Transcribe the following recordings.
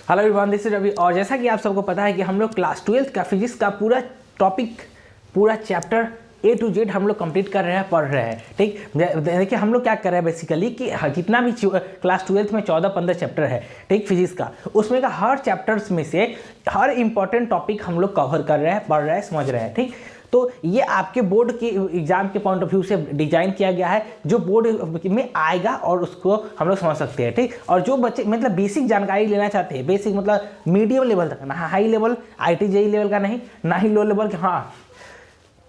Hello everyone, this is Ravi. और जैसा कि आप सबको पता है कि हम लोग क्लास 12th का फिजिक्स का पूरा टॉपिक, पूरा चैप्टर A to Z हम लोग कंप्लीट कर रहे हैं, पढ़ रहे हैं। ठीक, देखिए हम लोग क्या कर रहे हैं बेसिकली कि जितना भी क्लास 12th में 14-15 चैप्टर है ठीक फिजिक्स का, उसमें का हर चैप्टर्स में से हर इंपॉर्टेंट टॉपिक हम लोग कवर कर रहे हैं, पढ़ रहे हैं, समझ रहे हैं। ठीक, तो ये आपके बोर्ड के एग्जाम के पॉइंट ऑफ व्यू से डिजाइन किया गया है, जो बोर्ड में आएगा और उसको हम लोग समझ सकते हैं। ठीक, और जो बच्चे मतलब बेसिक जानकारी लेना चाहते हैं, बेसिक मतलब मीडियम लेवल तक, ना high level IIT JEE level का नहीं, ना ही लो लेवल, हाँ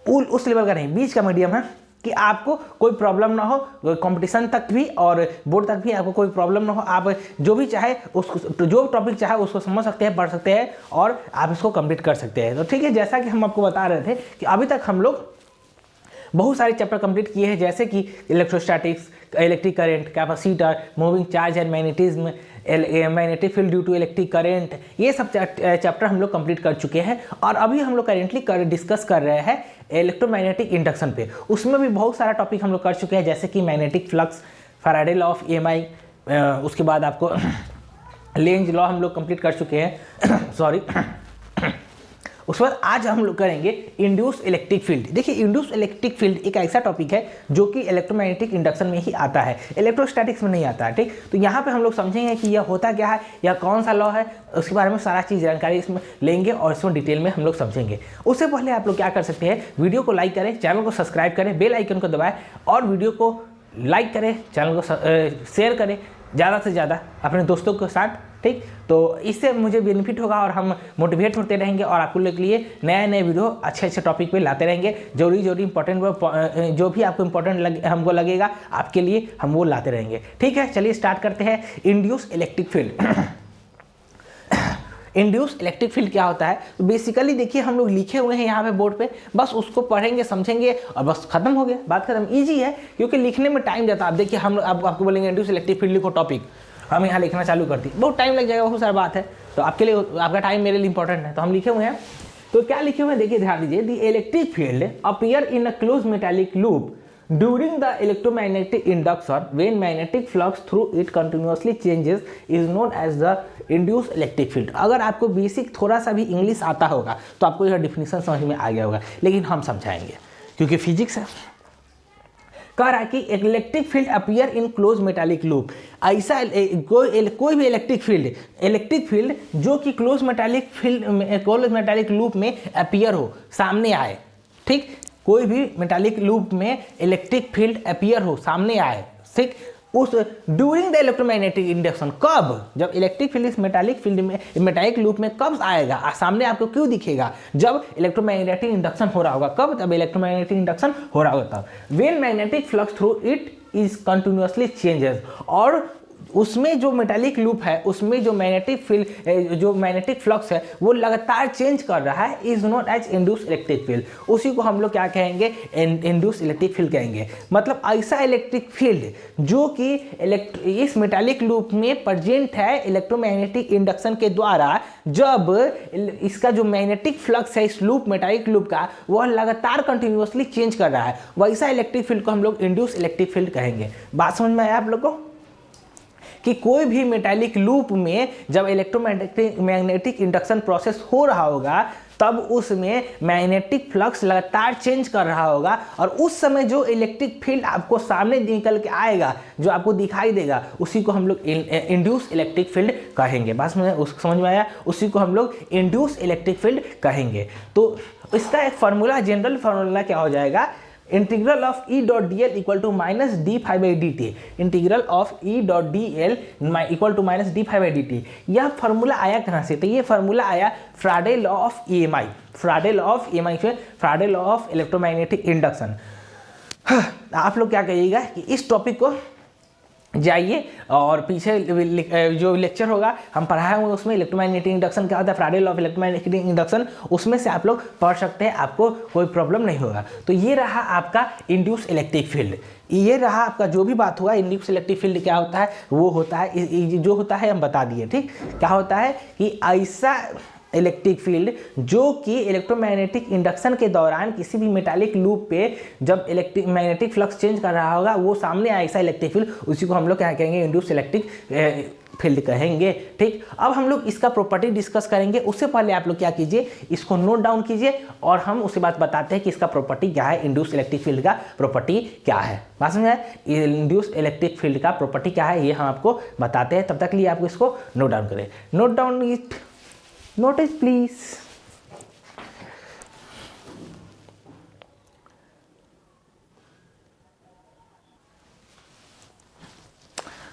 उस लेवल का नहीं, बीच का मीडियम है कि आपको कोई प्रॉब्लम ना हो, कंपटीशन तक भी और बोर्ड तक भी आपको कोई प्रॉब्लम ना हो। आप जो भी चाहे उसको, जो टॉपिक चाहे उसको समझ सकते हैं, पढ़ सकते हैं और आप इसको कंप्लीट कर सकते हैं। तो ठीक है, जैसा कि हम आपको बता रहे थे कि अभी तक हम लोग बहुत सारे चैप्टर कंप्लीट किए हैं, जैसे कि electrostatics, electric current, capacitor, moving charge and magnetism, magnetic field due to electric current, ये सब चैप्टर हम लोग कंप्लीट कर चुके हैं। और अभी हम लोग करेंटली डिस्कस कर रहे हैं इलेक्ट्रोमैग्नेटिक इंडक्शन पे। उसमें भी बहुत सारा टॉपिक हम लोग कर चुके हैं, जैसे कि magnetic flux, Faraday law of EMI, उसके बाद आपको लेंज लॉ हम लोग कंप्लीट कर चुके हैं सॉरी उसके बाद आज हम लोग करेंगे इंड्यूस इलेक्ट्रिक फील्ड। देखिए, इंड्यूस इलेक्ट्रिक फील्ड एक ऐसा टॉपिक है जो कि इलेक्ट्रोमैग्नेटिक इंडक्शन में ही आता है, इलेक्ट्रोस्टैटिक्स में नहीं आता है। ठीक, तो यहाँ पे हम लोग समझेंगे कि यह होता क्या है, यह कौन सा लॉ है, उसके बारे में सारा चीज़ जानकारी इसमें लेंगे और इसमें डिटेल में हम लोग समझेंगे। उससे पहले आप लोग क्या कर सकते हैं, वीडियो को लाइक करें, चैनल को सब्सक्राइब करें, बेल आइकन को दबाएं और वीडियो को लाइक करें, चैनल को शेयर करें ज़्यादा से ज़्यादा अपने दोस्तों के साथ। ठीक, तो इससे मुझे बेनिफिट होगा और हम मोटिवेट होते रहेंगे और आपको लोग के लिए नए नए वीडियो अच्छे टॉपिक पे लाते रहेंगे। जरूरी इंपॉर्टेंट जो भी आपको इंपॉर्टेंट हमको लगेगा आपके लिए हम वो लाते रहेंगे। ठीक है, चलिए स्टार्ट करते हैं। Induce electric field induce electric field क्या होता है, तो बेसिकली देखिए हम लोग लिखे हुए हैं यहाँ पे बोर्ड पे, बस उसको पढ़ेंगे, समझेंगे और बस खत्म हो गया, बात खत्म। इजी है क्योंकि लिखने में टाइम जाता है। आप देखिए, हम आपको बोलेंगे इंड्यूस इलेक्ट्रिक फील्ड लिखो टॉपिक, हम यहाँ लिखना चालू करती, बहुत टाइम लग जाएगा, बहुत सारी बात है। तो आपके लिए, आपका टाइम मेरे लिए इंपॉर्टेंट है, तो हम लिखे हुए हैं। तो क्या लिखे हुए हैं देखिए, ध्यान दीजिए। The electric field appear in a close metallic loop during the electromagnetic induction when magnetic flux through it continuously changes is known as the induced electric field। अगर आपको बेसिक थोड़ा सा भी इंग्लिश आता होगा तो आपको यह डिफिनीशन समझ में आ गया होगा, लेकिन हम समझाएंगे क्योंकि फिजिक्स है। कह रहा है कि electric field appear in close metallic loop, ऐसा कोई भी इलेक्ट्रिक फील्ड जो कि क्लोज मेटालिक लूप में अपीयर हो, सामने आए। ठीक, कोई भी मेटालिक लूप में इलेक्ट्रिक फील्ड अपीयर हो, सामने आए। ठीक, उस ड्यूरिंग द इलेक्ट्रोमैग्नेटिक इंडक्शन, कब, जब इलेक्ट्रिक फील्ड इस मेटालिक लूप में कब आएगा, सामने आपको क्यों दिखेगा, जब इलेक्ट्रोमैग्नेटिक इंडक्शन हो रहा होगा। कब, जब इलेक्ट्रोमैग्नेटिक इंडक्शन हो रहा होगा तब। When magnetic flux through it is continuously changes, और उसमें जो मेटालिक लूप है, उसमें जो मैग्नेटिक फ्लक्स है वो लगातार चेंज कर रहा है, is known as induced electric field. उसी को हम लोग क्या कहेंगे, इंड्यूस इलेक्ट्रिक फील्ड कहेंगे। मतलब ऐसा इलेक्ट्रिक फील्ड जो कि इस मेटालिक लूप में प्रेजेंट है इलेक्ट्रोमैग्नेटिक इंडक्शन के द्वारा, जब इसका जो मैग्नेटिक फ्लक्स है इस मेटालिक लूप का, वह लगातार कंटिन्यूअसली चेंज कर रहा है, वैसा इलेक्ट्रिक फील्ड को हम लोग इंड्यूस इलेक्ट्रिक फील्ड कहेंगे। बात समझ में आया आप लोग को कि कोई भी मेटालिक लूप में जब इलेक्ट्रोमैग्नेटिक इंडक्शन प्रोसेस हो रहा होगा तब उसमें मैग्नेटिक फ्लक्स लगातार चेंज कर रहा होगा, और उस समय जो इलेक्ट्रिक फील्ड आपको सामने निकल के आएगा, जो आपको दिखाई देगा, उसी को हम लोग इंड्यूस इलेक्ट्रिक फील्ड कहेंगे। बस समझ में आया, उसी को हम लोग इंड्यूस इलेक्ट्रिक फील्ड कहेंगे। तो इसका एक फार्मूला, जनरल फार्मूला क्या हो जाएगा, integral of E dot DL equal to minus d∅dt, integral of E dot DL equal to minus d∅dt। यह फार्मूला आया कहाँ से, तो ये फार्मूला आया Faraday law of EMI, Faraday law of electromagnetic induction. आप लोग क्या कहिएगा कि इस टॉपिक को जाइए और पीछे जो लेक्चर होगा हम पढ़ाए हुए उसमें इलेक्ट्रोमैग्नेटिक इंडक्शन क्या होता है, Faraday law of electromagnetic induction, उसमें से आप लोग पढ़ सकते हैं, आपको कोई प्रॉब्लम नहीं होगा। तो ये रहा आपका इंड्यूस इलेक्ट्रिक फील्ड, ये रहा आपका जो भी बात हुआ। इंड्यूस इलेक्ट्रिक फील्ड क्या होता है, वो होता है जो होता है हम बता दिए। ठीक, क्या होता है कि ऐसा इलेक्ट्रिक फील्ड जो कि इलेक्ट्रोमैग्नेटिक इंडक्शन के दौरान किसी भी मेटालिक लूप पे जब मैग्नेटिक फ्लक्स चेंज कर रहा होगा, वो सामने आए ऐसा इलेक्ट्रिक फील्ड, उसी को हम लोग क्या कहेंगे, इंड्यूस इलेक्ट्रिक फील्ड कहेंगे। ठीक, अब हम लोग इसका प्रॉपर्टी डिस्कस करेंगे। उससे पहले आप लोग क्या कीजिए, इसको नोट डाउन कीजिए और हम उसके बाद बताते हैं कि इसका प्रॉपर्टी क्या है, इंड्यूस इलेक्ट्रिक फील्ड का प्रॉपर्टी क्या है। बात समझ में? इंड्यूस इलेक्ट्रिक फील्ड का प्रॉपर्टी क्या है ये हम आपको बताते हैं। तब तक लिए आपको इसको नोट डाउन करें। Note down it, notice please.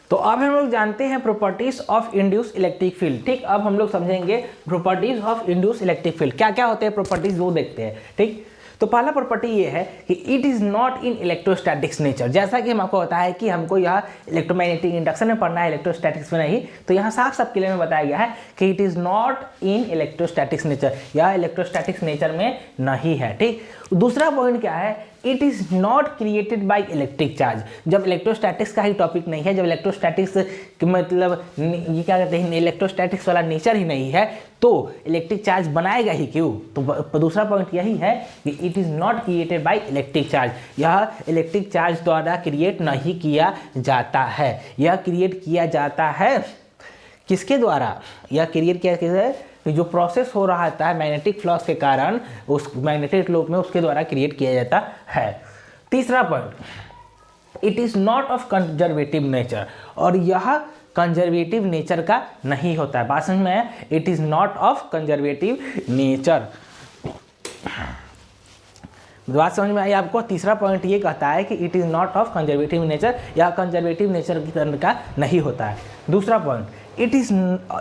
तो अब हम लोग जानते हैं properties of induce electric field. ठीक, अब हम लोग समझेंगे properties of induce electric field क्या क्या होते हैं प्रॉपर्टीज, वो देखते हैं। ठीक, तो पहला प्रॉपर्टी ये है कि it is not in electrostatics nature. जैसा कि हम आपको बताया है कि हमको यह इलेक्ट्रोमैग्नेटिक इंडक्शन में पढ़ना है, इलेक्ट्रोस्टैटिक्स में नहीं, तो यहाँ साफ साफ क्लियर में बताया गया है कि it is not in electrostatics nature, यह इलेक्ट्रोस्टैटिक्स नेचर में नहीं है। ठीक, दूसरा पॉइंट क्या है, it is not created by electric charge. जब इलेक्ट्रोस्टैटिक्स का ही टॉपिक नहीं है, जब इलेक्ट्रोस्टैटिक्स मतलब ये क्या कहते हैं, इलेक्ट्रोस्टैटिक्स वाला नेचर ही नहीं है, तो इलेक्ट्रिक चार्ज बनाएगा ही क्यों। तो दूसरा पॉइंट यही है कि it is not created by electric charge, यह इलेक्ट्रिक चार्ज द्वारा क्रिएट नहीं किया जाता है। यह क्रिएट किया जाता है किसके द्वारा, यह क्रिएट किया है कि जो प्रोसेस हो रहा था मैग्नेटिक फ्लक्स के कारण उस मैग्नेटिक लूप में, उसके द्वारा क्रिएट किया जाता है। तीसरा point, it is not of conservative nature, और यह कंजर्वेटिव नेचर का नहीं होता है। बात समझ में है, it is not of conservative nature. बात समझ में आई आपको। तीसरा पॉइंट ये कहता है कि it is not of conservative nature, यह कंजर्वेटिव नेचर की तरह का नहीं होता है। दूसरा point,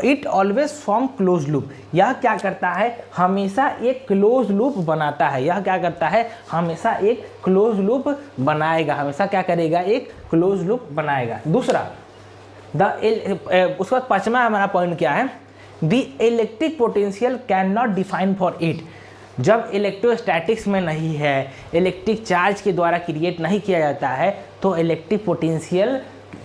it always form close loop, यह क्या करता है, हमेशा एक क्लोज लूप बनाता है। यह क्या करता है, हमेशा एक क्लोज लूप बनाएगा, हमेशा क्या करेगा, एक क्लोज लूप बनाएगा। दूसरा उसके बाद पांचवा हमारा पॉइंट क्या है, the electric potential can not define for it. जब इलेक्ट्रोस्टैटिक्स में नहीं है, इलेक्ट्रिक चार्ज के द्वारा क्रिएट नहीं किया जाता है, तो इलेक्ट्रिक पोटेंशियल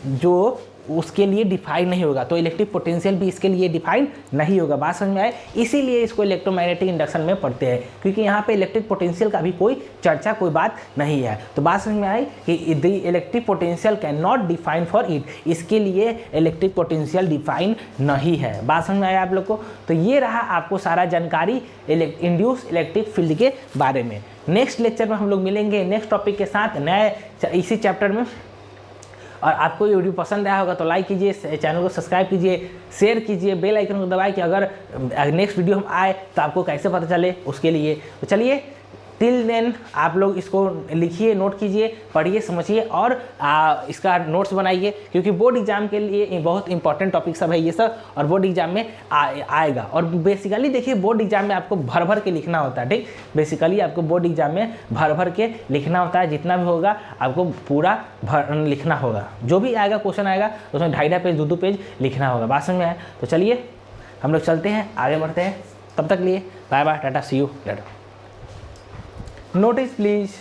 जो उसके लिए डिफाइन नहीं होगा, तो इलेक्ट्रिक पोटेंशियल भी इसके लिए डिफाइन नहीं होगा। बात समझ में आए, इसीलिए इसको इलेक्ट्रोमैग्नेटिक इंडक्शन में पढ़ते हैं, क्योंकि यहाँ पे इलेक्ट्रिक पोटेंशियल का भी कोई चर्चा, कोई बात नहीं है। तो बात समझ में आई कि the electric potential can not define for it, इसके लिए इलेक्ट्रिक पोटेंशियल डिफाइन नहीं है। बात समझ में आया आप लोग को। तो ये रहा आपको सारा जानकारी इंड्यूस इलेक्ट्रिक फील्ड के बारे में। नेक्स्ट लेक्चर में हम लोग मिलेंगे नेक्स्ट टॉपिक के साथ, नए इसी चैप्टर में। और आपको ये वीडियो पसंद आया होगा तो लाइक कीजिए, चैनल को सब्सक्राइब कीजिए, शेयर कीजिए, बेल आइकन को दबाएं कि अगर नेक्स्ट वीडियो हम आए तो आपको कैसे पता चले उसके लिए। तो चलिए, टिल देन आप लोग इसको लिखिए, नोट कीजिए, पढ़िए, समझिए और इसका नोट्स बनाइए, क्योंकि बोर्ड एग्जाम के लिए बहुत इंपॉर्टेंट टॉपिक सब है ये सब, और बोर्ड एग्जाम में आएगा। और बेसिकली देखिए, बोर्ड एग्जाम में आपको भर भर के लिखना होता है। ठीक, बेसिकली आपको बोर्ड एग्जाम में भर भर के लिखना होता है, जितना भी होगा आपको पूरा लिखना होगा। जो भी आएगा क्वेश्चन आएगा उसमें 2.5 पेज 2 पेज लिखना होगा। बात समझ में आए तो चलिए हम लोग चलते हैं, आगे बढ़ते हैं। तब तक लिए bye bye, tata, see you later. Notice please.